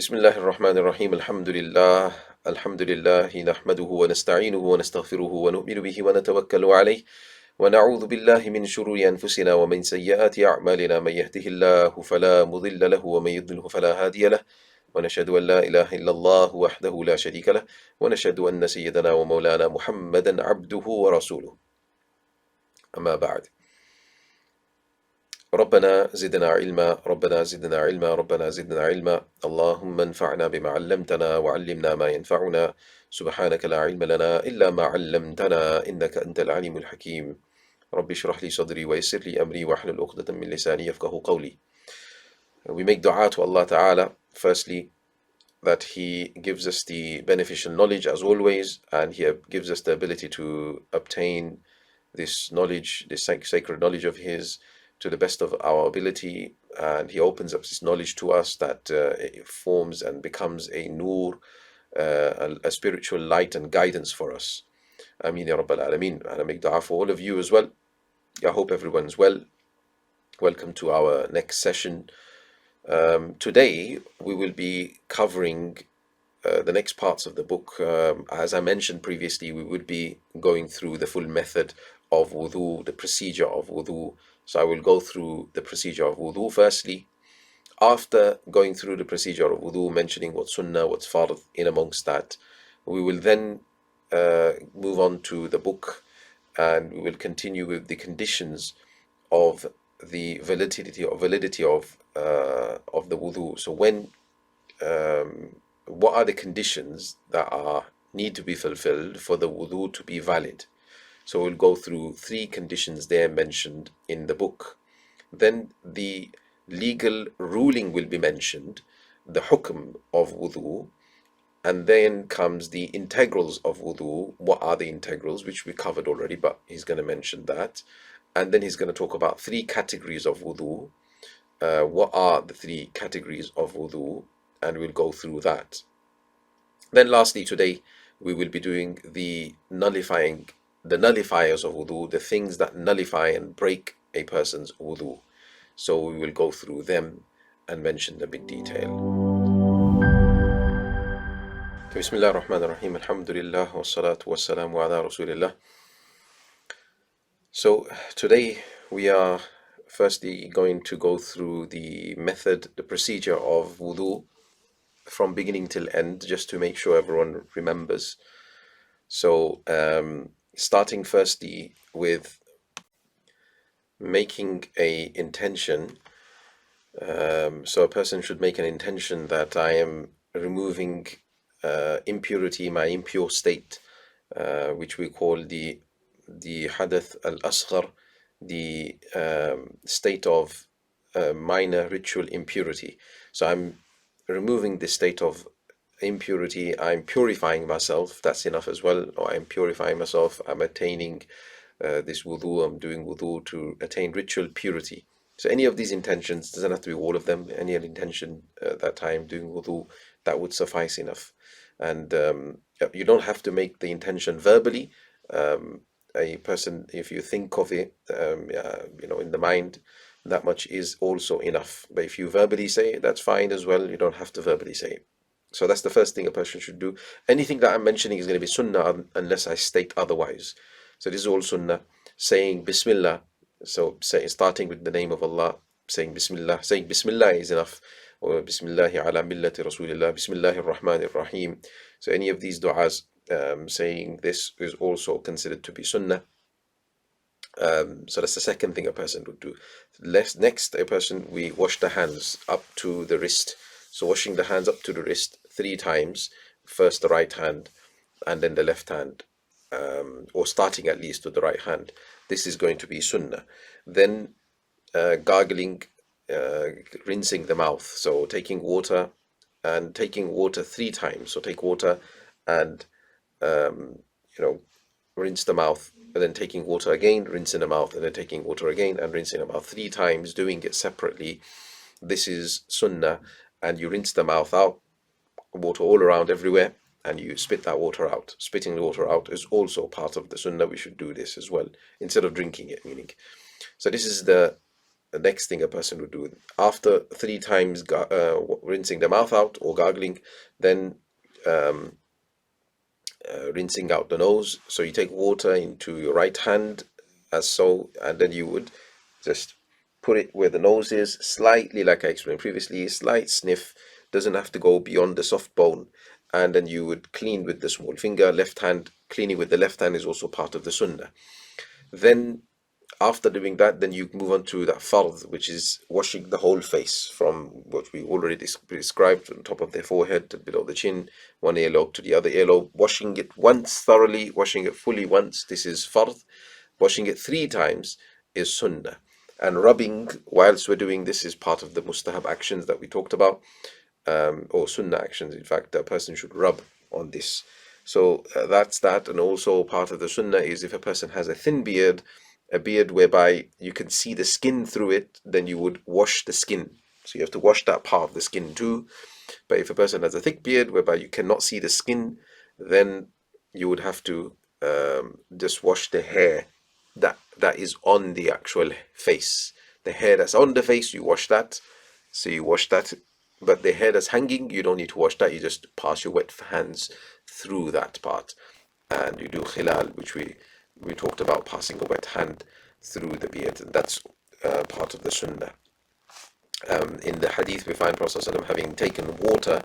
بسم الله الرحمن الرحيم الحمد لله نحمده ونستعينه ونستغفره ونؤمن به ونتوكل عليه ونعوذ بالله من شرور أنفسنا ومن سيئات أعمالنا من يهده الله فلا مضل له ومن يضلله فلا هادي له ونشهد أن لا إله إلا الله وحده لا شريك له ونشهد أن سيدنا ومولانا محمدا عبده ورسوله أما بعد ربنا زدنا علما ربنا زدنا علما ربنا زدنا علما اللهم انفعنا بما علمتنا وعلمنا ما ينفعنا سبحانك لا علم لنا إلا ما علمتنا إنك أنت العليم الحكيم رب اشرح لي صدري ويسر لي أمري واحلل عقدة من لساني يفقهوا قولي. We make dua to Allah Ta'ala, firstly, that He gives us the beneficial knowledge as always, and He gives us the ability to obtain this knowledge, this sacred knowledge of His, to the best of our ability, and He opens up this knowledge to us that it forms and becomes a nur, a spiritual light and guidance for us. Ameen ya Rabbal Alameen. And I make dua for all of you as well. I hope everyone's well. Welcome to our next session. Today we will be covering the next parts of the book. As I mentioned previously, we would be going through the full method of wudu, the procedure of wudu. So I will go through the procedure of wudu firstly. After going through the procedure of wudu, mentioning what's sunnah, what's fard in amongst that, we will then move on to the book, and we will continue with the conditions of the validity of the wudu. So what are the conditions that need to be fulfilled for the wudu to be valid? So we'll go through 3 conditions there mentioned in the book. Then the legal ruling will be mentioned, the hukm of wudu, and then comes the integrals of wudu. What are the integrals, which we covered already, but he's going to mention that. And then he's going to talk about 3 categories of wudu. What are the 3 categories of wudu? And we'll go through that. Then lastly, today we will be doing the nullifiers of wudu, the things that nullify and break a person's wudu. So we will go through them and mention them in detail. Bismillah ar-Rahman ar-Rahim, alhamdulillah, wa salatu wa salamu ala rasulillah. So today we are firstly going to go through the method, the procedure of wudu from beginning till end, just to make sure everyone remembers. So starting firstly with making a intention. So a person should make an intention that I am removing impurity, my impure state, which we call the hadath al-asghar, the state of minor ritual impurity. So I'm removing the state of impurity, I'm purifying myself, that's enough as well, or I'm purifying myself, I'm attaining this wudu, I'm doing wudu to attain ritual purity. So any of these intentions, doesn't have to be all of them, any intention that I am doing wudu, that would suffice enough. And you don't have to make the intention verbally. A person, if you think of it, in the mind, that much is also enough. But if you verbally say it, that's fine as well. You don't have to verbally say it. So that's the first thing a person should do. Anything that I'm mentioning is going to be sunnah unless I state otherwise. So this is all sunnah. Saying Bismillah. So starting with the name of Allah, saying Bismillah. Saying Bismillah is enough. Or Bismillahi ala millati Rasulillah. Bismillahir Rahmanir Rahim. So any of these du'as, saying this is also considered to be sunnah. So that's the second thing a person would do. Next, we wash the hands up to the wrist. So washing the hands up to the wrist 3 times, first the right hand and then the left hand, or starting at least with the right hand. This is going to be sunnah. Then gargling, rinsing the mouth. So taking water 3 times. So take water and rinse the mouth, and then taking water again, rinsing the mouth, and then taking water again and rinsing the mouth 3 times, doing it separately. This is sunnah. And you rinse the mouth out, water all around everywhere, and you spit that water out. Spitting the water out is also part of the sunnah. We should do this as well, instead of drinking it, meaning. So this is the the next thing a person would do after 3 times rinsing the mouth out or gargling, then rinsing out the nose. So you take water into your right hand, as so, and then you would just put it where the nose is, slightly, like I explained previously, slight sniff, doesn't have to go beyond the soft bone, and then you would clean with the small finger. Left hand, cleaning with the left hand is also part of the sunnah. Then after doing that, then you move on to that fard, which is washing the whole face from what we already described, on top of the forehead, below the chin, one earlobe to the other earlobe, washing it once thoroughly, washing it fully once. This is fard. Washing it 3 times is sunnah. And rubbing whilst we're doing this is part of the mustahab actions that we talked about, or sunnah actions. In fact, a person should rub on this. So that's that. And also part of the sunnah is if a person has a thin beard, a beard whereby you can see the skin through it, then you would wash the skin. So you have to wash that part of the skin too. But if a person has a thick beard whereby you cannot see the skin, then you would have to just wash the hair that is on the actual face. The hair that's on the face, you wash that. So you wash that. But the hair that's hanging, you don't need to wash that. You just pass your wet hands through that part. And you do khilal, which we talked about, passing a wet hand through the beard. And that's part of the sunnah. In the hadith, we find Prophet ﷺ having taken water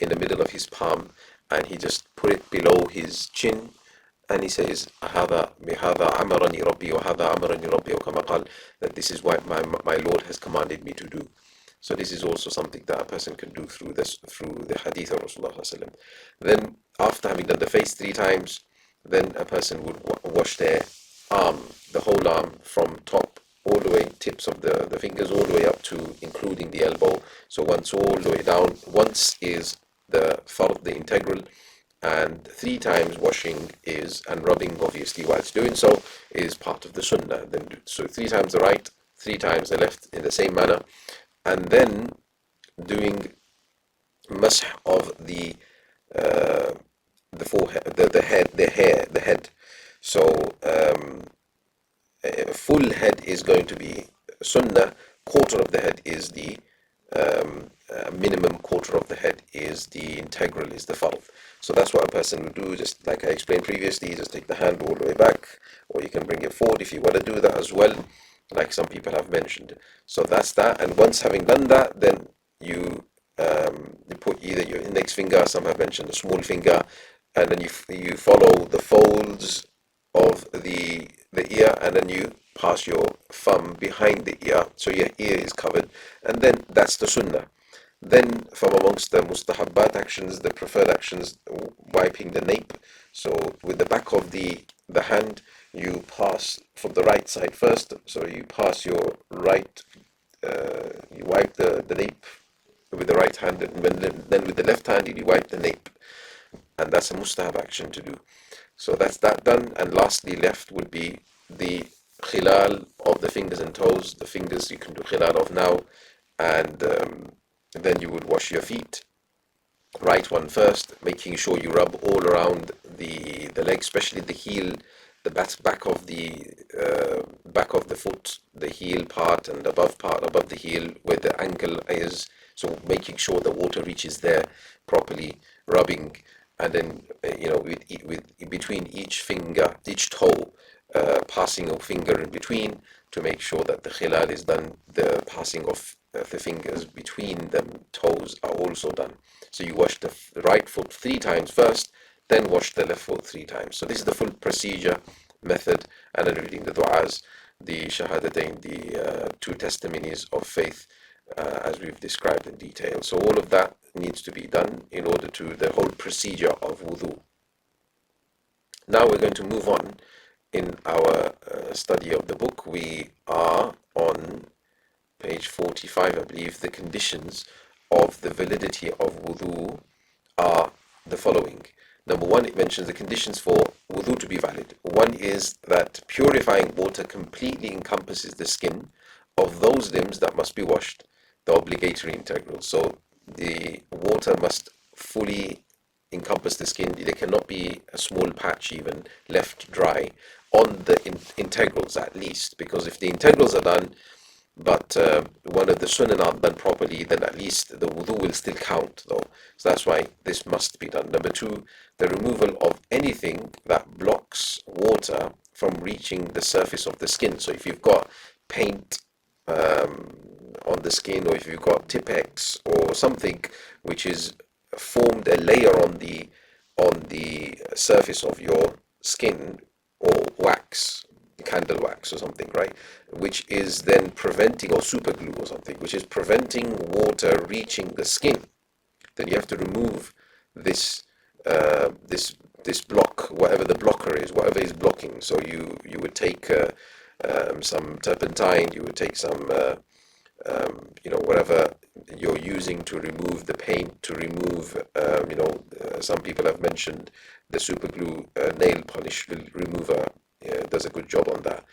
in the middle of his palm, and he just put it below his chin, and he says, "Hada bihada amarani Rabbi, wa hada amarani Rabbi," or kama qal, that this is what my Lord has commanded me to do. So this is also something that a person can do through the hadith of Rasulullah ﷺ. Then, after having done the face 3 times, then a person would wash their arm, the whole arm, from top all the way, tips of the fingers all the way up to including the elbow. So once all the way down. Once is the fard, the integral, and 3 times washing is, and rubbing obviously whilst doing so, is part of the sunnah. Then so 3 times the right, 3 times the left in the same manner, and then doing mash of the forehead, the head. So full head is going to be sunnah. Quarter of the head is the minimum. Quarter of the head is the integral, is the fard. So that's what a person would do. Just like I explained previously, just take the hand all the way back, or you can bring it forward if you want to do that as well, like some people have mentioned. So that's that. And once having done that, then you put either your index finger, some have mentioned the small finger, and then you follow the folds of the ear, and then you pass your thumb behind the ear, so your ear is covered, and then that's the sunnah. Then from amongst the mustahabbat actions, the preferred actions, wiping the nape. So with the back of the hand, you pass from the right side first. So you pass your right, you wipe the nape with the right hand, and then with the left hand you wipe the nape, and that's a mustahab action to do. So that's that done. And lastly left would be the khilal of the fingers and toes. The fingers you can do khilal of now, and then you would wash your feet. Right one first, making sure you rub all around the leg, especially the heel, the back of the foot, the heel part, and above the heel where the ankle is. So making sure the water reaches there properly, rubbing, and then with between each finger, each toe, passing a finger in between to make sure that the khilal is done. The passing of the fingers between the toes are also done. So you wash the right foot 3 times first, then wash the left foot 3 times. So this is the full procedure, method, and then reading the du'as, the shahadatain, the 2 testimonies of faith, as we've described in detail. So all of that needs to be done in order to the whole procedure of wudu. Now we're going to move on in our study of the book. We are on page 45, I believe. The conditions of the validity of wudu are the following. Number 1, it mentions the conditions for wudu to be valid. 1 is that purifying water completely encompasses the skin of those limbs that must be washed, the obligatory integral. So the water must fully encompass the skin. There cannot be a small patch even left dry on the integrals, at least, because if the integrals are done, but one of the sunnah not done properly, then at least the wudu will still count though. So that's why this must be done. Number two, the removal of anything that blocks water from reaching the surface of the skin. So if you've got paint on the skin, or if you've got Tipex or something which is formed a layer on the surface of your skin, or wax, candle wax or something, right? Which is then preventing, or super glue or something, which is preventing water reaching the skin. Then you have to remove this this block, whatever the blocker is, whatever is blocking. So you would take some turpentine, you would take some whatever you're using to remove the paint, to remove some people have mentioned the super glue nail polish remover. Yeah, does a good job on that.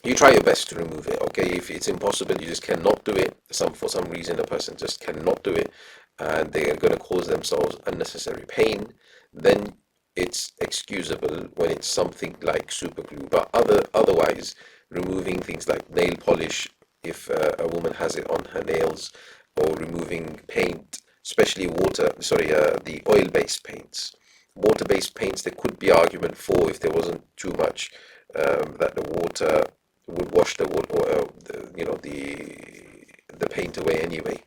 You try your best to remove it. Okay, if it's impossible, you just cannot do it. For some reason, a person just cannot do it, and they are going to cause themselves unnecessary pain. Then it's excusable when it's something like super glue. But otherwise, removing things like nail polish, if a woman has it on her nails, or removing paint, especially the oil-based paints. Water-based paints, there could be argument for, if there wasn't too much, that the water would wash the water, or the paint away anyway.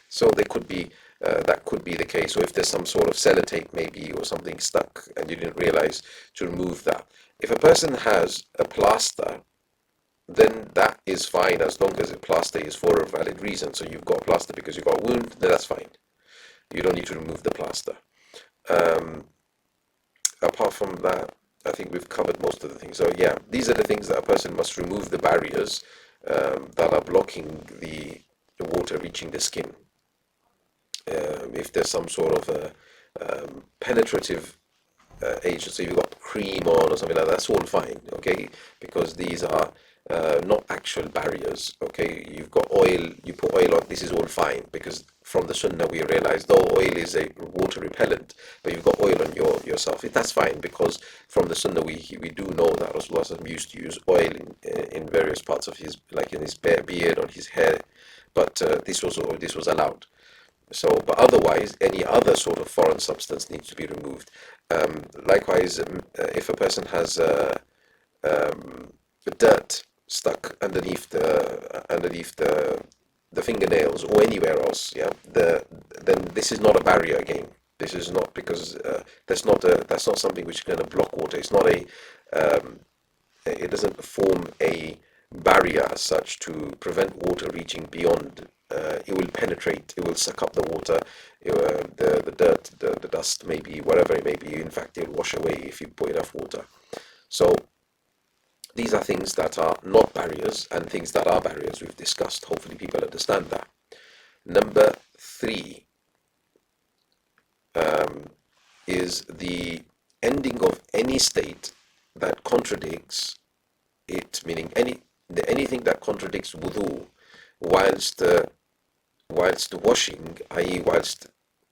So there could be that could be the case. Or if there's some sort of sellotape maybe, or something stuck and you didn't realize, to remove that. If a person has a plaster, then that is fine, as long as the plaster is for a valid reason. So you've got a plaster because you've got a wound, then that's fine. You don't need to remove the plaster. Apart from that, I think we've covered most of the things. So yeah, these are the things that a person must remove: the barriers that are blocking the water reaching the skin. If there's some sort of a penetrative agent, so you've got cream on or something like that, that's all fine, okay? Because these are not actual barriers, okay? You've got oil, you put oil on, this is all fine, because from the sunnah we realize, though oil is a water repellent, but you've got oil on yourself, that's fine, because from the sunnah we do know that Rasulullah used to use oil in various parts of his, like in his beard, on his hair, but this was allowed. So, but otherwise, any other sort of foreign substance needs to be removed. Likewise, if a person has dirt stuck underneath the fingernails or anywhere else, yeah, then this is not a barrier again. This is not, because that's not something which is going to block water. It's not it doesn't form a barrier as such to prevent water reaching beyond. It will penetrate, it will suck up the water, the dirt, the dust, maybe, whatever it may be. In fact, it will wash away if you put enough water. So these are things that are not barriers, and things that are barriers we've discussed. Hopefully people understand that. Number three is the ending of any state that contradicts it, meaning anything that contradicts wudu whilst washing, i.e.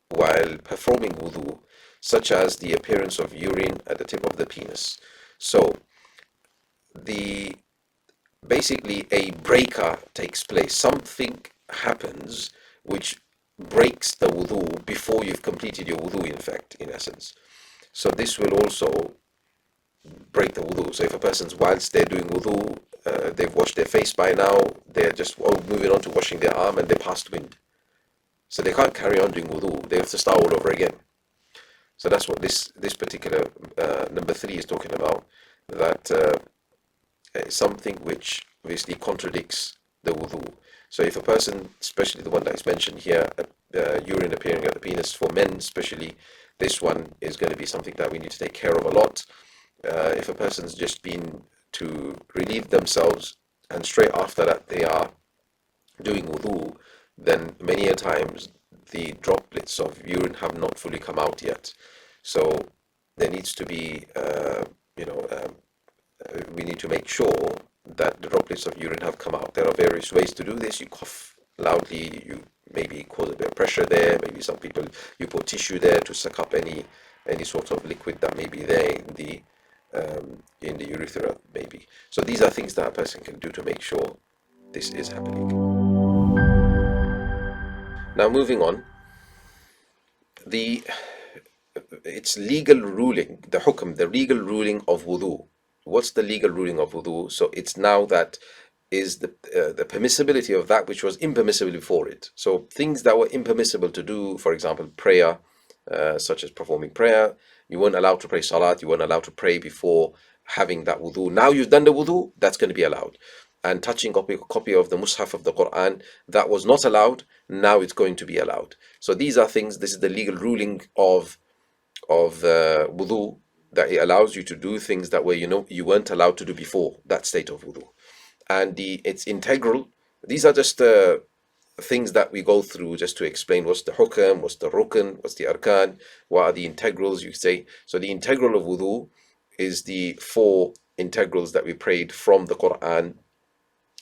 while performing wudu, such as the appearance of urine at the tip of the penis. So basically a breaker takes place. Something happens which breaks the wudu before you've completed your wudu, in essence. So this will also break the wudu. So if a person's, whilst they're doing wudu, they've washed their face by now, they're just moving on to washing their arm, and they passed wind. So they can't carry on doing wudu. They have to start all over again. So that's what this particular number three is talking about. That something which obviously contradicts the wudu. So if a person, especially the one that is mentioned here, urine appearing at the penis, for men especially, this one is going to be something that we need to take care of a lot. If a person's just been to relieve themselves and straight after that they are doing wudu, then many a times the droplets of urine have not fully come out yet. So there needs to be, we need to make sure that the droplets of urine have come out. There are various ways to do this. You cough loudly, you maybe cause a bit of pressure there, maybe some people, you put tissue there to suck up any sort of liquid that may be there in the urethra, maybe. So these are things that a person can do to make sure this is happening. Now, moving on, the its legal ruling, the hukm, the legal ruling of wudu. What's the legal ruling of wudu? So it's now that is the permissibility of that which was impermissible before it. So things that were impermissible to do, for example, prayer, such as performing prayer, you weren't allowed to pray salat, you weren't allowed to pray before having that wudu. Now you've done the wudu, that's going to be allowed. And touching a copy of the mushaf of the Quran, that was not allowed, now it's going to be allowed. So these are things, this is the legal ruling of wudu, that it allows you to do things that way, you weren't allowed to do before that state of wudu. And it's integral. These are just things that we go through just to explain what's the hukam, what's the rukn, what's the arkan, what are the integrals, you say. So the integral of wudu is the four integrals that we prayed from the Quran,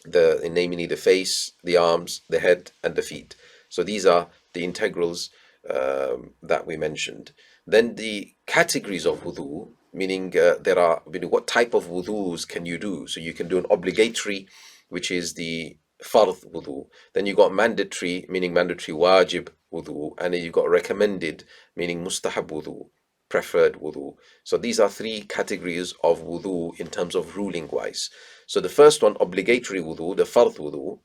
namely the face, the arms, the head, and the feet. So these are the integrals that we mentioned. Then the categories of wudu, meaning there are, what type of wudus can you do? So you can do an obligatory, which is the fard wudu. Then you got mandatory, meaning mandatory wajib wudu, and then you got recommended, meaning mustahab wudu, preferred wudu. So these are three categories of wudu in terms of ruling wise. So the first one, obligatory wudu, the fard wudu,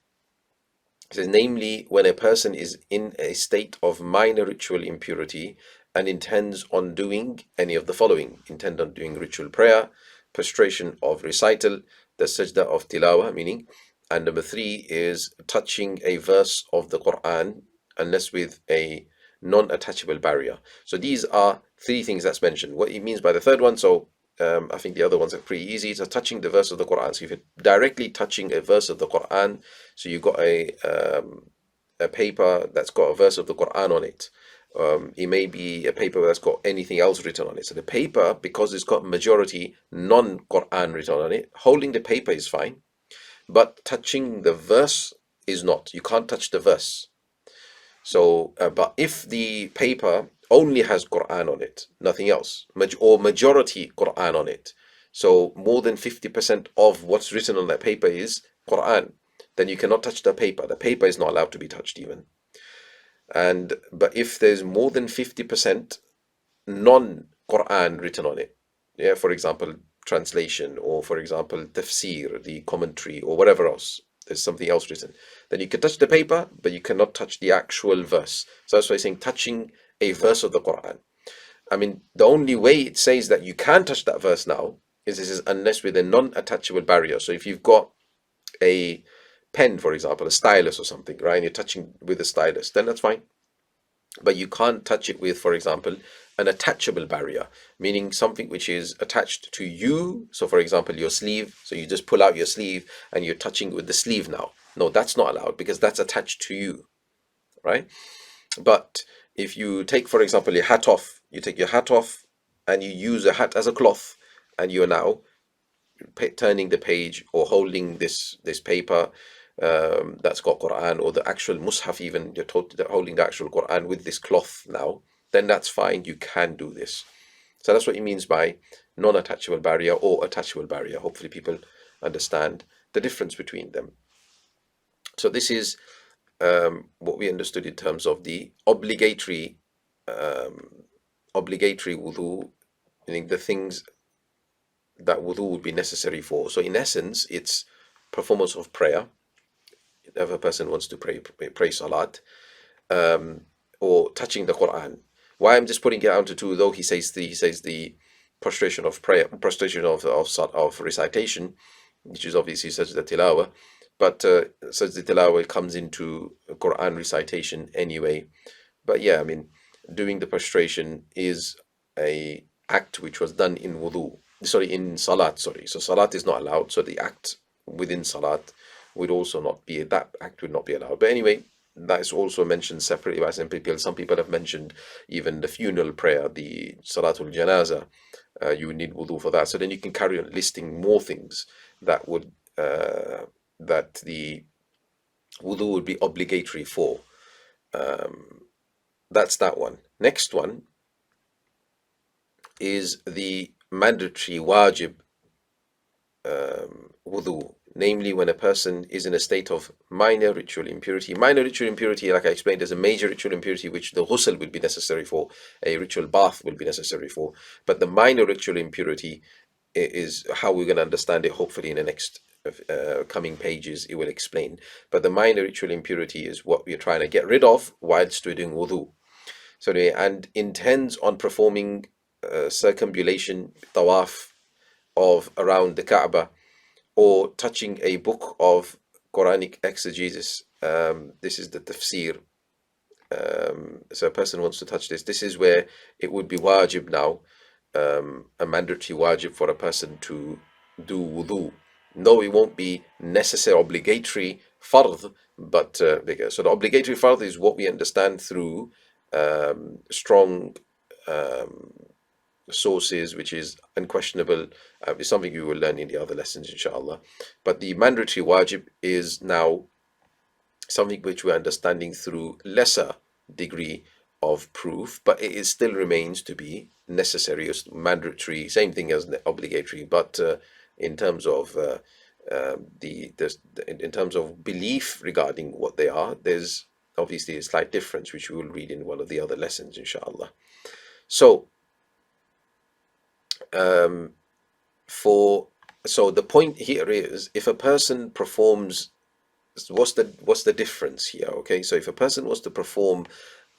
says namely when a person is in a state of minor ritual impurity and intends on doing any of the following: intend on doing ritual prayer, prostration of recital, the sajda of tilawa, meaning, and number three is touching a verse of the Quran, unless with a non-attachable barrier. So these are three things that's mentioned. What he means by the third one, so I think the other ones are pretty easy. It's touching the verse of the Quran. So if you're directly touching a verse of the Quran, so you got a paper that's got a verse of the Quran on it. It may be a paper that's got anything else written on it. So the paper, because it's got majority non-Quran written on it, holding the paper is fine, but touching the verse is not. You can't touch the verse. So, but if the paper only has Quran on it, nothing else, or majority Quran on it, so more than 50% of what's written on that paper is Quran, then you cannot touch the paper. The paper is not allowed to be touched even. But if there's more than 50% non-Quran written on it, yeah, for example, translation, or for example, tafsir, the commentary, or whatever else, there's something else written, then you can touch the paper, but you cannot touch the actual verse. So that's why I'm saying touching a verse of the Quran. I mean, the only way it says that you can touch that verse now is this is unless with a non-attachable barrier. So if you've got a pen, for example, a stylus or something, right, and you're touching with a stylus, then that's fine. But you can't touch it with, for example, an attachable barrier, meaning something which is attached to you. So for example, your sleeve, so you just pull out your sleeve and you're touching with the sleeve now. No, that's not allowed because that's attached to you, right? But if you take, for example, your hat off, you take your hat off and you use a hat as a cloth, and you are now turning the page or holding this paper that's got Quran, or the actual mushaf, even you're holding the actual Quran with this cloth now, then that's fine, you can do this. So that's what he means by non-attachable barrier or attachable barrier. Hopefully people understand the difference between them. So this is what we understood in terms of the obligatory wudu, meaning the things that wudu would be necessary for. So in essence, it's performance of prayer. If a person wants to pray salat, or touching the Quran. Why I'm just putting it down to two, though he says the prostration of prayer, prostration of recitation, which is obviously sajda tilawa, but sajda tilawa comes into Quran recitation anyway. But yeah, I mean, doing the prostration is a act which was done in wudu. Sorry, in salat. Sorry, so salat is not allowed. So the act within salat would also not be, that act would not be allowed. But anyway, that is also mentioned separately by some people. Some people have mentioned even the funeral prayer, the salatul janaza. You would need wudu for that. So then you can carry on listing more things that would that the wudu would be obligatory for. That's that one. Next one is the mandatory wajib wudu, namely when a person is in a state of minor ritual impurity. Minor ritual impurity, like I explained, is a major ritual impurity which the ghusl will be necessary for, a ritual bath will be necessary for. But the minor ritual impurity is how we're going to understand it, hopefully in the next coming pages it will explain. But the minor ritual impurity is what we're trying to get rid of whilst we're doing wudu. So and intends on performing circumambulation, tawaf of around the Kaaba, or touching a book of Quranic exegesis. This is the tafsir. So a person wants to touch this. This is where it would be wajib now, a mandatory wajib for a person to do wudu. No, it won't be necessary, obligatory fard, but bigger. So the obligatory fard is what we understand through strong sources, which is unquestionable. It's something you will learn in the other lessons, inshallah. But the mandatory wajib is now something which we're understanding through lesser degree of proof, but it still remains to be necessary as mandatory, same thing as obligatory. But in terms of in terms of belief regarding what they are, there's obviously a slight difference, which we will read in one of the other lessons, inshallah. So so the point here is, if a person performs, what's the difference here? Okay, so if a person was to perform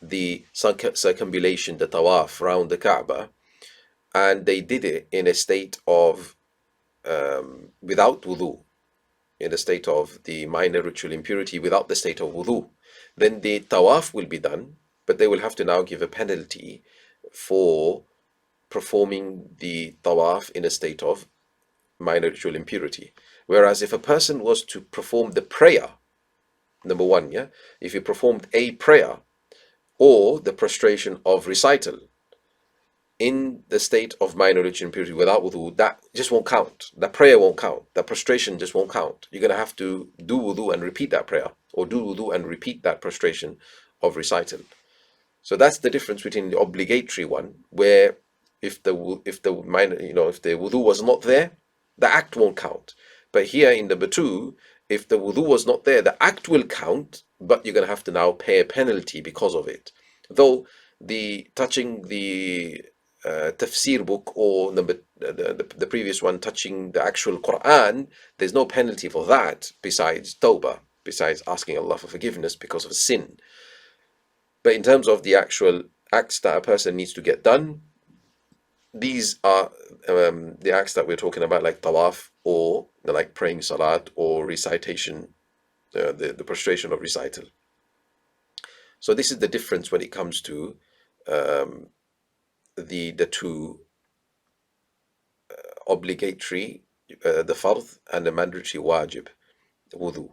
the circumambulation, the tawaf around the Kaaba, and they did it in a state of without wudu, in a state of the minor ritual impurity, without the state of wudu, then the tawaf will be done, but they will have to now give a penalty for performing the tawaf in a state of minor ritual impurity. Whereas if a person was to perform the prayer, number one, yeah, if he performed a prayer or the prostration of recital in the state of minor ritual impurity without wudu, that just won't count. That prayer won't count. That prostration just won't count. You're going to have to do wudu and repeat that prayer, or do wudu and repeat that prostration of recital. So that's the difference between the obligatory one, where if the minor, if the wudu was not there, the act won't count. But here in number two, if the wudu was not there, the act will count, but you're going to have to now pay a penalty because of it. Though the touching the tafsir book, or the previous one, touching the actual Quran, there's no penalty for that besides tawbah, besides asking Allah for forgiveness because of sin. But in terms of the actual acts that a person needs to get done, these are the acts that we're talking about, like tawaf, or like praying salat, or recitation, the prostration of recital. So this is the difference when it comes to the two obligatory, the fard, and the mandatory wajib, wudu.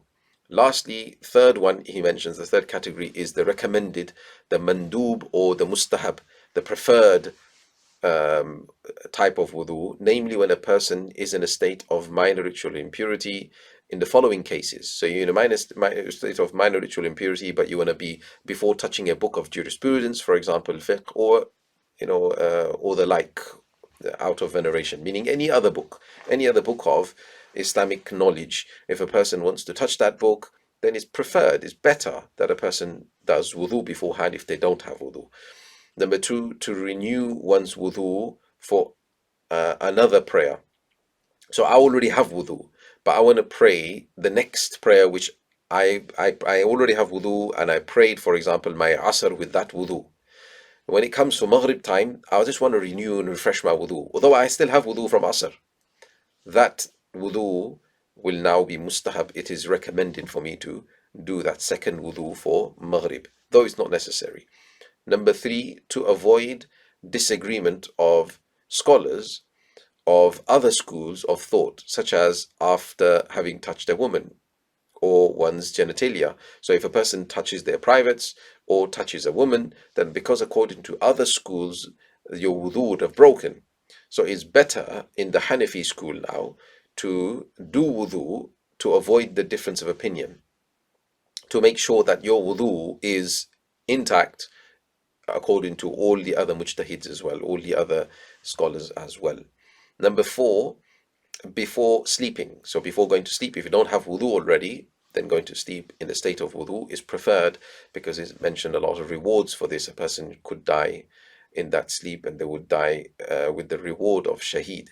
Lastly, third one he mentions, the third category is the recommended, the mandub, or the mustahab, the preferred type of wudu, namely when a person is in a state of minor ritual impurity in the following cases. So you're in a minor state of minor ritual impurity, but you want to be, before touching a book of jurisprudence, for example, fiqh, or or the like, out of veneration, meaning any other book of Islamic knowledge. If a person wants to touch that book, then it's preferred, it's better that a person does wudu beforehand if they don't have wudu. Number two, to renew one's wudu for another prayer. So I already have wudu, but I want to pray the next prayer, which I already have wudu, and I prayed, for example, my asr with that wudu. When it comes to maghrib time, I just want to renew and refresh my wudu, although I still have wudu from asr. That wudu will now be mustahab. It is recommended for me to do that second wudu for maghrib, though it's not necessary. Number three, to avoid disagreement of scholars of other schools of thought, such as after having touched a woman or one's genitalia. So if a person touches their privates or touches a woman, then because according to other schools, your wudu would have broken. So it's better in the Hanafi school now to do wudu to avoid the difference of opinion, to make sure that your wudu is intact according to all the other mujtahids as well, all the other scholars as well. Number 4, before sleeping. So before going to sleep, if you don't have wudu already, then going to sleep in the state of wudu is preferred, because it's mentioned a lot of rewards for this. A person could die in that sleep, and they would die with the reward of shaheed.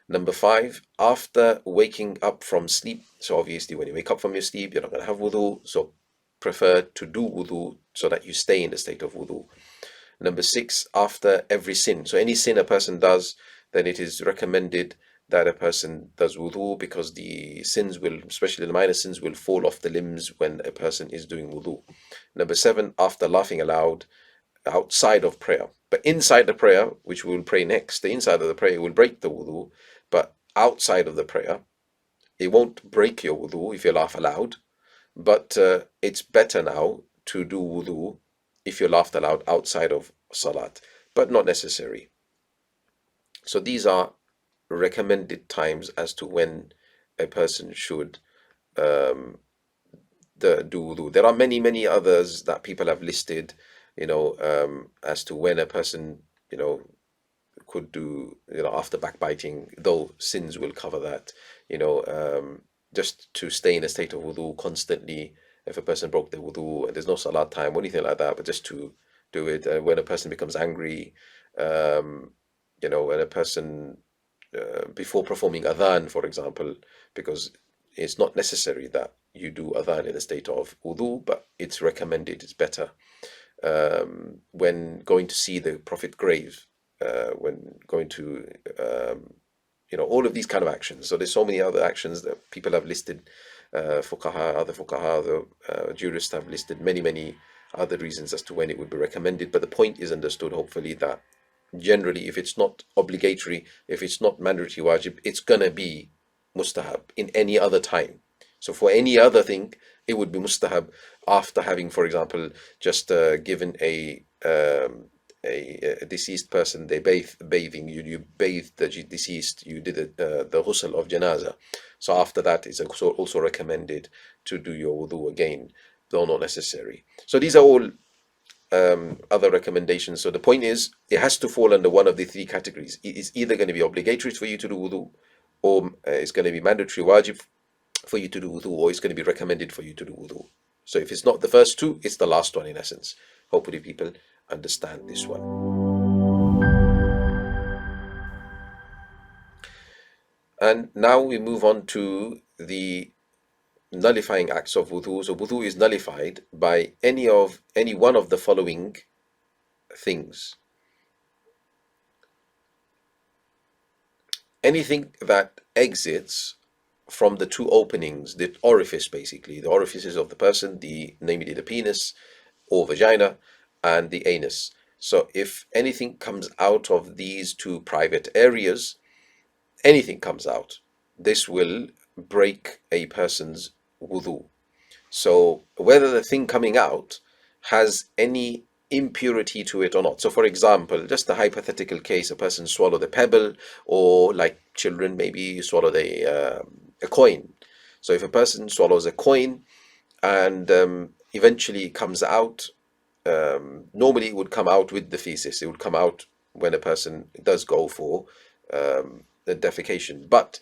Number 5, after waking up from sleep. So obviously when you wake up from your sleep, you're not going to have wudu, so prefer to do wudu so that you stay in the state of wudu. Number 6, after every sin. So any sin a person does, then it is recommended that a person does wudu, because the sins will, especially the minor sins, will fall off the limbs when a person is doing wudu. Number 7, after laughing aloud outside of prayer. But inside the prayer, which we will pray next, the inside of the prayer will break the wudu, but outside of the prayer, it won't break your wudu if you laugh aloud, but it's better now to do wudu if you laughed aloud outside of salat, but not necessary. So these are recommended times as to when a person should do wudu. There are many others that people have listed, as to when a person, could do, after backbiting, though sins will cover that, just to stay in a state of wudu constantly. If a person broke their wudu and there's no salat time or anything like that, but just to do it. When a person becomes angry, when a person, before performing adhan, for example, because it's not necessary that you do adhan in a state of wudu, but it's recommended, it's better. When going to see the Prophet grave, when going to, all of these kind of actions. So there's so many other actions that people have listed. Other fuqaha, the jurists have listed many other reasons as to when it would be recommended. But the point is understood, hopefully, that generally, if it's not obligatory, if it's not mandatory wajib, it's gonna be mustahab in any other time. So for any other thing, it would be mustahab after having, for example, just given a deceased person, they bathing, you bathed the deceased, you did the ghusl of janaza. So after that, it's also recommended to do your wudu again, though not necessary. So these are all other recommendations. So the point is, it has to fall under one of the 3 categories. It is either going to be obligatory for you to do wudu, or it's going to be mandatory wajib for you to do wudu, or it's going to be recommended for you to do wudu. So if it's not the first 2, it's the last one in essence. Hopefully people understand this one. And now we move on to the nullifying acts of wudu. So wudu is nullified by any one of the following things. Anything that exits from the 2 openings, the orifice, basically, the orifices of the person, namely the penis or vagina, and the anus. So if anything comes out of these 2 private areas, anything comes out, this will break a person's wudu. So whether the thing coming out has any impurity to it or not. So for example, just a hypothetical case, a person swallowed a pebble, or like children, maybe swallowed a coin. So if a person swallows a coin and eventually it comes out, normally it would come out with the feces. It would come out when a person does go for the defecation. But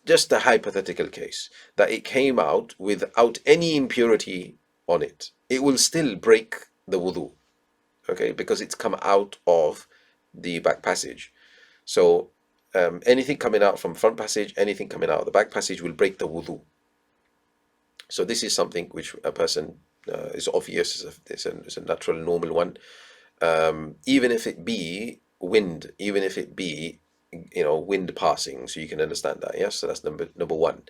just a hypothetical case that it came out without any impurity on it, it will still break the wudu, okay, because it's come out of the back passage. So anything coming out from front passage, anything coming out of the back passage will break the wudu. So this is something which a person is obvious, it's a natural, normal one. Even if it be wind, even if it be, wind passing, so you can understand that. Yes, so that's number 1.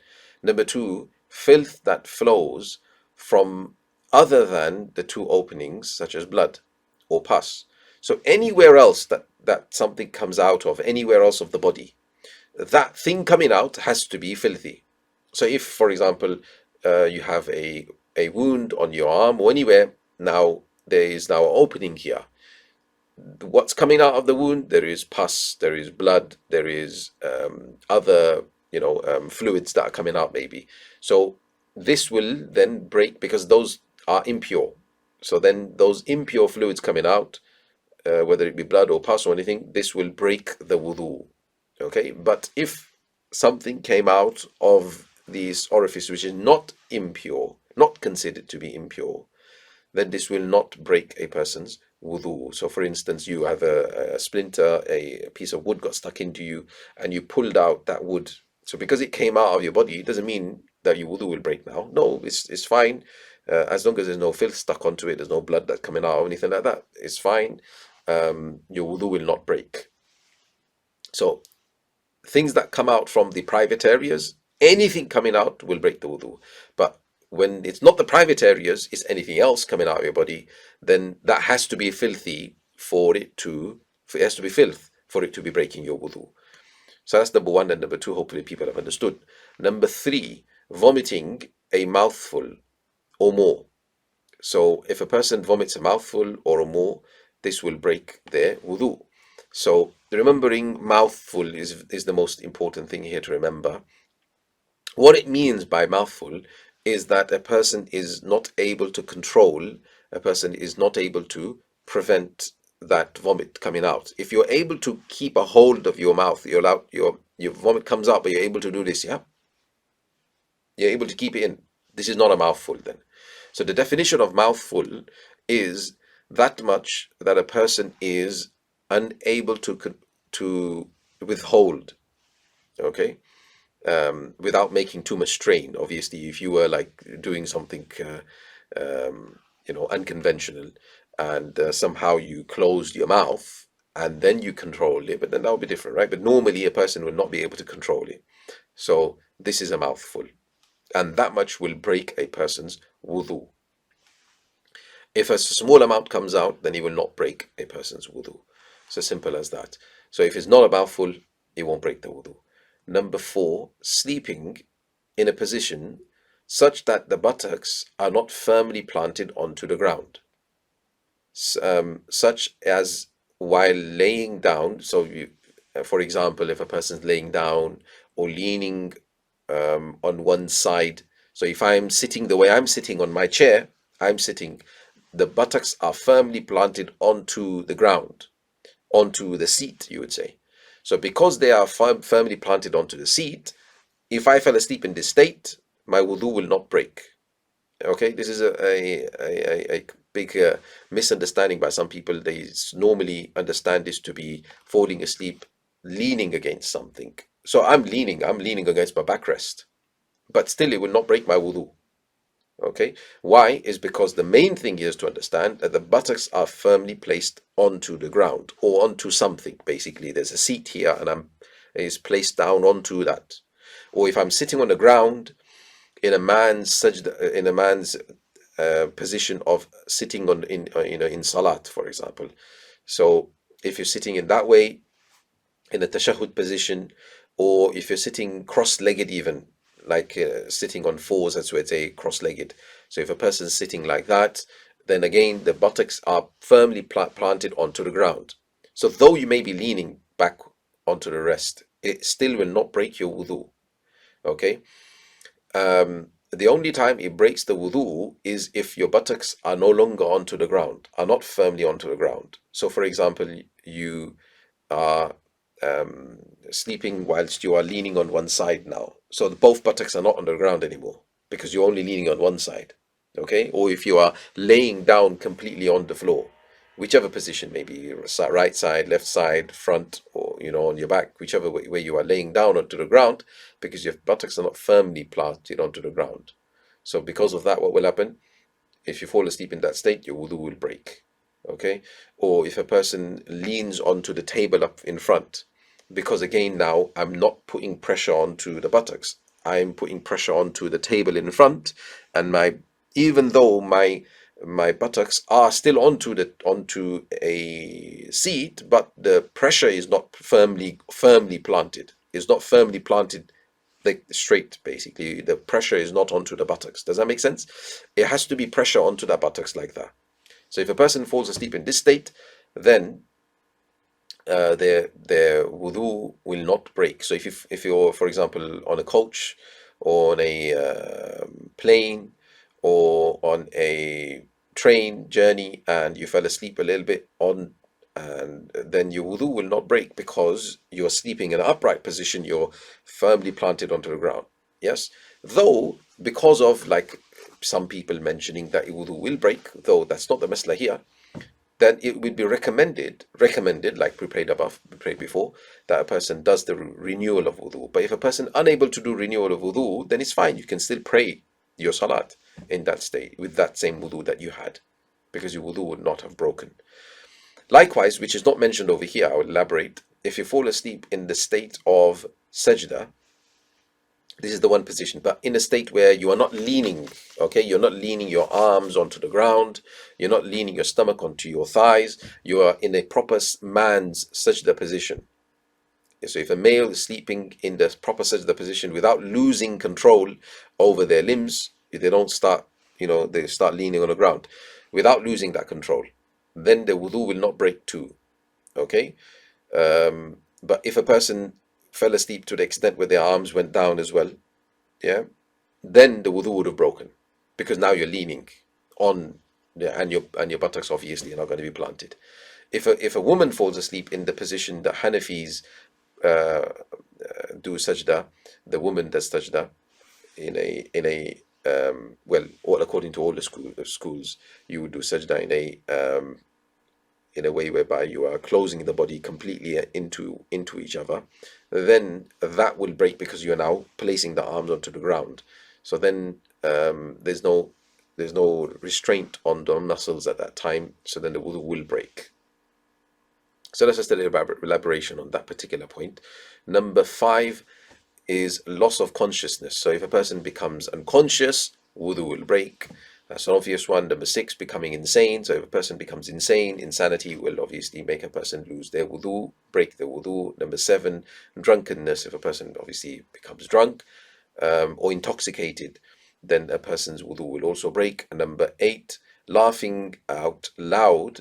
Number 2, filth that flows from other than the 2 openings, such as blood or pus. So anywhere else that something comes out of, anywhere else of the body, that thing coming out has to be filthy. So if, for example, you have a wound on your arm or anywhere, now there is now an opening here. What's coming out of the wound? There is pus, there is blood, there is other fluids that are coming out maybe. So this will then break, because those are impure. So then those impure fluids coming out, whether it be blood or pus or anything, this will break the wudu. Okay, but if something came out of these orifice which is not impure, not considered to be impure, then this will not break a person's wudu. So, for instance, you have a splinter, a piece of wood got stuck into you, and you pulled out that wood. So, because it came out of your body, it doesn't mean that your wudu will break now. No, it's fine. As long as there's no filth stuck onto it, there's no blood that's coming out or anything like that, it's fine. Your wudu will not break. So, things that come out from the private areas, anything coming out will break the wudu. But when it's not the private areas, it's anything else coming out of your body, then that has to be filthy it has to be filth for it to be breaking your wudu. So that's number one, and number two, hopefully people have understood. Number three, vomiting a mouthful or more. So if a person vomits a mouthful or more, this will break their wudu. So remembering mouthful is the most important thing here to remember. What it means by mouthful is that a person is not able to control, a person is not able to prevent that vomit coming out. If you're able to keep a hold of your mouth, your vomit comes out, but you're able to do this, yeah? You're able to keep it in. This is not a mouthful then. So the definition of mouthful is that much that a person is unable to withhold, okay, without making too much strain. Obviously, if you were like doing something, unconventional, and somehow you closed your mouth and then you control it, but then that would be different, right? But normally a person would not be able to control it. So this is a mouthful, and that much will break a person's wudu. If a small amount comes out, then it will not break a person's wudu. It's as simple as that. So if it's not a mouthful, it won't break the wudu. Number four, sleeping in a position such that the buttocks are not firmly planted onto the ground, such as while laying down. So, for example, if a person's laying down or leaning on one side. So if I'm sitting the way I'm sitting on my chair, the buttocks are firmly planted onto the ground, onto the seat, you would say. So because they are firmly planted onto the seat, if I fell asleep in this state, my wudu will not break. Okay, this is a big misunderstanding by some people. They normally understand this to be falling asleep, leaning against something. So I'm leaning against my backrest, but still it will not break my wudu. Okay, why? Is because the main thing is to understand that the buttocks are firmly placed onto the ground or onto something. Basically, there's a seat here, and is placed down onto that. Or if I'm sitting on the ground in a man's position of sitting in salat, for example. So if you're sitting in that way, in a tashahhud position, or if you're sitting cross-legged, even like sitting on fours, that's where it's a cross-legged. So if a person's sitting like that, then again the buttocks are firmly planted onto the ground. So though you may be leaning back onto the rest, it still will not break your wudu. Okay. The only time it breaks the wudu is if your buttocks are no longer onto the ground, are not firmly onto the ground. So, for example, you are sleeping whilst you are leaning on one side now. So both buttocks are not on the ground anymore because you're only leaning on one side. Okay? Or if you are laying down completely on the floor, whichever position, maybe right side, left side, front, or on your back, whichever way you are laying down onto the ground, because your buttocks are not firmly planted onto the ground. So because of that, what will happen? If you fall asleep in that state, your wudu will break. Okay? Or if a person leans onto the table up in front, because again now I'm not putting pressure onto the buttocks, I'm putting pressure onto the table in front, and even though my buttocks are still onto a seat, but the pressure is not firmly planted. It's not firmly planted like straight. Basically, the pressure is not onto the buttocks. Does that make sense? It has to be pressure onto the buttocks like that. So if a person falls asleep in this state, then their wudu will not break. So if you're, for example, on a coach or on a plane or on a train journey and you fell asleep a little bit on and then your wudu will not break because you're sleeping in an upright position, you're firmly planted onto the ground. Yes, though because of like some people mentioning that wudu will break, though that's not the masla here, then it would be recommended, like we prayed before, that a person does the renewal of wudu. But if a person unable to do renewal of wudu, then it's fine. You can still pray your salat in that state with that same wudu that you had, because your wudu would not have broken. Likewise, which is not mentioned over here, I will elaborate. If you fall asleep in the state of sajda, this is the one position, but in a state where you are not leaning, okay, you're not leaning your arms onto the ground, you're not leaning your stomach onto your thighs, you are in a proper man's sajda position. So if a male is sleeping in the proper sajda position without losing control over their limbs, if they don't start, they start leaning on the ground without losing that control, then the wudu will not break too, okay? But if a person fell asleep to the extent where their arms went down as well, yeah, then the wudu would have broken, because now you're leaning on, and your buttocks obviously are not going to be planted. If a woman falls asleep in the position that Hanafis do sajda, the woman does sajda in a well, all according to all the schools, you would do sajda in a way whereby you are closing the body completely into each other, then that will break because you are now placing the arms onto the ground. So then there's no restraint on the muscles at that time. So then the wudu will break. So that's just a little elaboration on that particular point. Number 5 is loss of consciousness. So if a person becomes unconscious, wudu will break. That's an obvious one. Number 6, becoming insane. So if a person becomes insane, insanity will obviously make a person lose their wudu, break the wudu. Number 7, drunkenness. If a person obviously becomes drunk or intoxicated, then a person's wudu will also break. And number 8, laughing out loud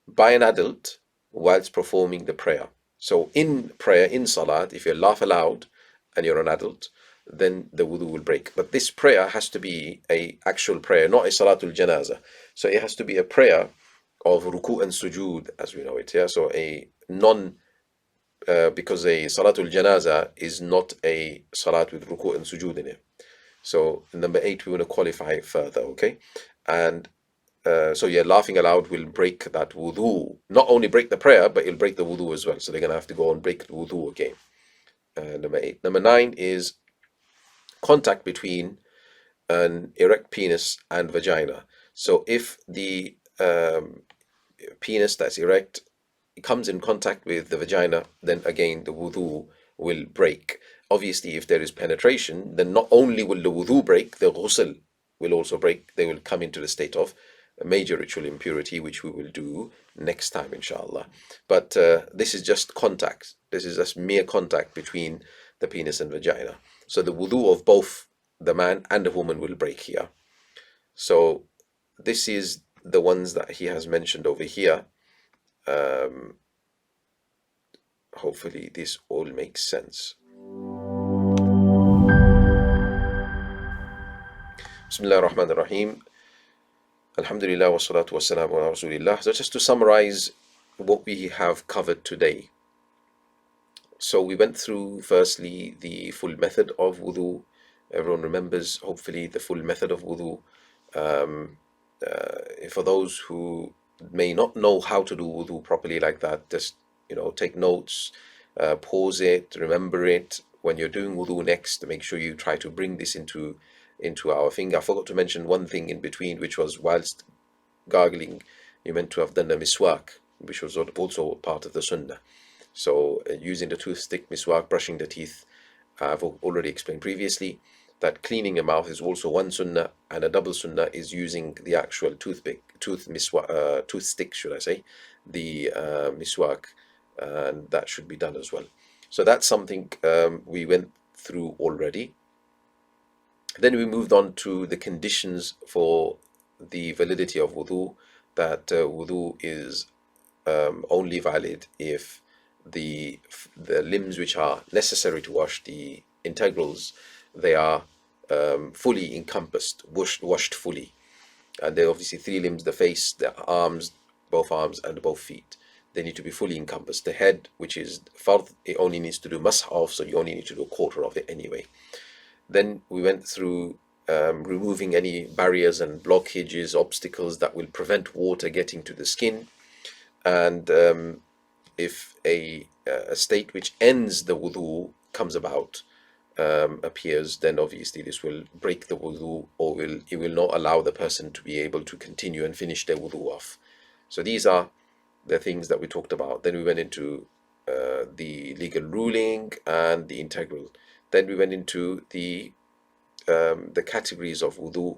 by an adult whilst performing the prayer. So in prayer, in salat, if you laugh aloud and you're an adult, then the wudu will break. But this prayer has to be a actual prayer, not a salatul janaza. So it has to be a prayer of ruku and sujood, as we know it. Yeah. So a because a salatul janaza is not a salat with ruku and sujood in it. So number 8, we want to qualify it further, okay? And so yeah, laughing aloud will break that wudu. Not only break the prayer, but it'll break the wudu as well. So they're gonna have to go and break the wudu again. Number 8. Number 9 is contact between an erect penis and vagina. So if the penis that's erect comes in contact with the vagina, then again the wudu will break. Obviously, if there is penetration, then not only will the wudu break, the ghusl will also break. They will come into the state of a major ritual impurity, which we will do next time, inshallah. But this is just contact. This is just mere contact between the penis and vagina. So the wudu of both the man and the woman will break here. So this is the ones that he has mentioned over here. Hopefully this all makes sense. Bismillah ar-Rahman ar-Rahim. Alhamdulillah wa salatu wa salamu ala Rasulillah. So just to summarize what we have covered today. So we went through firstly the full method of wudu. Everyone remembers hopefully the full method of wudu. For those who may not know how to do wudu properly like that, just take notes, pause it, remember it. When you're doing wudu next, make sure you try to bring this into our thing. I forgot to mention one thing in between, which was whilst gargling, you meant to have done a miswak, which was also part of the sunnah. So using the toothstick, miswak, brushing the teeth, I've already explained previously that cleaning your mouth is also one sunnah, and a double sunnah is using the actual toothstick, should I say, the miswak, and that should be done as well. So that's something we went through already. Then we moved on to the conditions for the validity of wudu, that wudu is only valid if the limbs which are necessary to wash, the integrals, they are fully encompassed, washed fully. And there are obviously 3 limbs: the face, the arms, both arms, and both feet. they need to be fully encompassed. The head, which is fard, it only needs to do mas'af, so you only need to do a quarter of it anyway. Then we went through removing any barriers and blockages, obstacles that will prevent water getting to the skin. And if a state which ends the wudu comes about, appears, then obviously this will break the wudu, or it will not allow the person to be able to continue and finish their wudu off. So these are the things that we talked about. Then we went into the legal ruling and the integral. Then we went into the categories of wudu,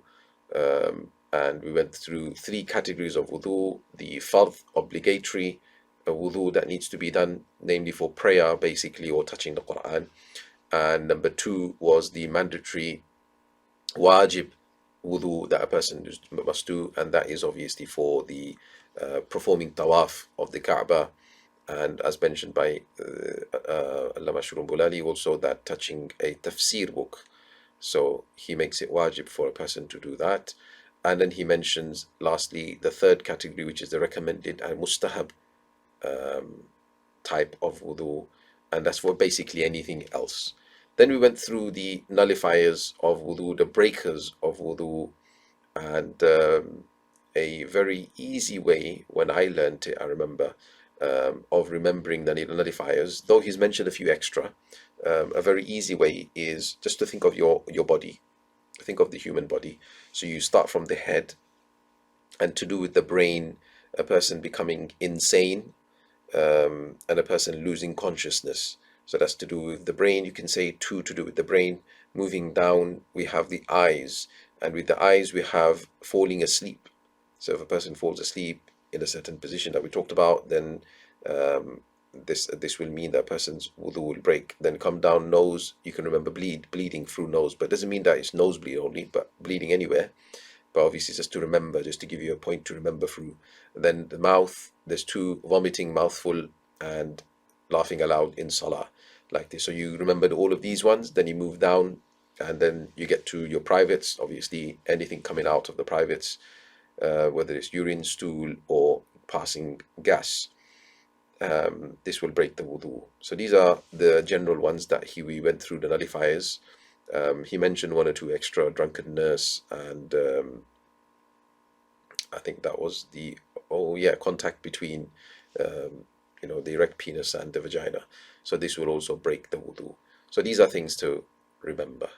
and we went through 3 categories of wudu: the fard, obligatory wudu that needs to be done, namely for prayer basically, or touching the Quran. And number 2 was the mandatory wajib wudu that a person must do, and that is obviously for the performing tawaf of the Kaaba, and as mentioned by Allama Shurun Bulali, also that touching a tafsir book. So he makes it wajib for a person to do that. And then he mentions lastly the 3rd category, which is the recommended and mustahab type of wudu, and that's for basically anything else. Then we went through the nullifiers of wudu, the breakers of wudu, and a very easy way, when I learned it, I remember, of remembering the nullifiers, though he's mentioned a few extra. A very easy way is just to think of your body, think of the human body. So you start from the head, and to do with the brain, a person becoming insane, and a person losing consciousness. So that's to do with the brain. You can say 2 to do with the brain. Moving down, we have the eyes, and with the eyes we have falling asleep. So if a person falls asleep in a certain position that we talked about, then this will mean that person's wudu will break. Then come down, nose, you can remember bleeding through nose, but it doesn't mean that it's nosebleed only, but bleeding anywhere. But obviously just to remember, just to give you a point to remember through. Then the mouth, there's 2: vomiting, mouthful, and laughing aloud in salah, like this. So you remembered all of these ones, then you move down, and then you get to your privates. Obviously anything coming out of the privates, whether it's urine, stool, or passing gas, this will break the wudu. So these are the general ones that we went through, the nullifiers. He mentioned 1 or 2 extra: drunkenness, and I think that was the contact between the erect penis and the vagina. So this will also break the wudu. So these are things to remember.